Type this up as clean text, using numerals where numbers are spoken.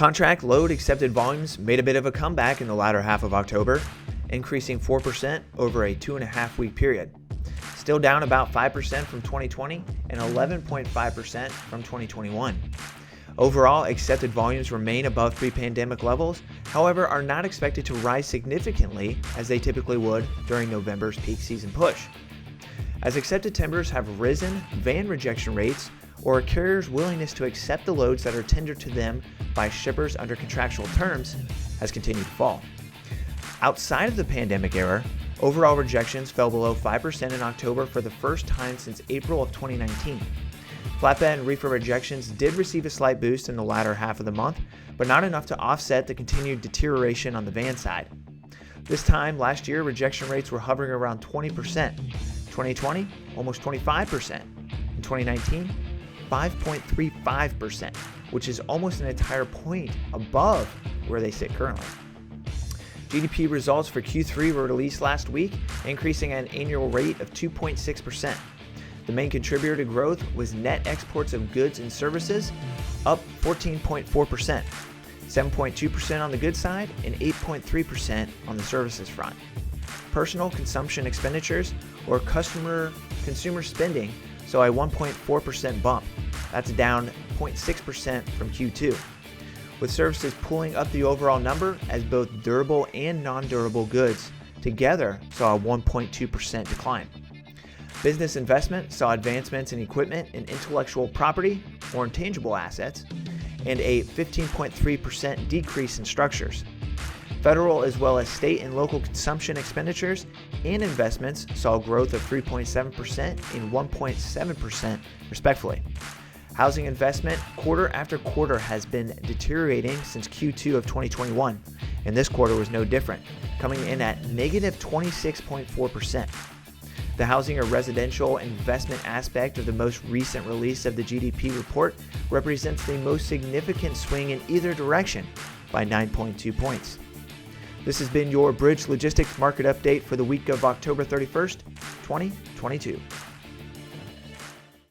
Contract load accepted volumes made a bit of a comeback in the latter half of October, increasing 4% over a 2.5-week period. Still down about 5% from 2020 and 11.5% from 2021. Overall, accepted volumes remain above pre-pandemic levels, however, are not expected to rise significantly as they typically would during November's peak season push. As accepted tenders have risen, van rejection rates, or a carrier's willingness to accept the loads that are tendered to them by shippers under contractual terms, has continued to fall. Outside of the pandemic era, overall rejections fell below 5% in October for the first time since April of 2019. Flatbed and reefer rejections did receive a slight boost in the latter half of the month, but not enough to offset the continued deterioration on the van side. This time last year, rejection rates were hovering around 20%. 2020, almost 25%. In 2019, 5.35%, which is almost an entire point above where they sit currently. GDP results for Q3 were released last week, increasing at an annual rate of 2.6%. The main contributor to growth was net exports of goods and services, up 14.4%, 7.2% on the goods side and 8.3% on the services front. Personal consumption expenditures, or consumer spending, saw a 1.4% bump. That's down 0.6% from Q2, with services pulling up the overall number as both durable and non-durable goods together saw a 1.2% decline. Business investment saw advancements in equipment and intellectual property, or intangible assets, and a 15.3% decrease in structures. Federal as well as state and local consumption expenditures and investments saw growth of 3.7% and 1.7% respectively. Housing investment quarter after quarter has been deteriorating since Q2 of 2021, and this quarter was no different, coming in at negative 26.4%. The housing or residential investment aspect of the most recent release of the GDP report represents the most significant swing in either direction by 9.2 points. This has been your Bridge Logistics Market Update for the week of October 31st, 2022.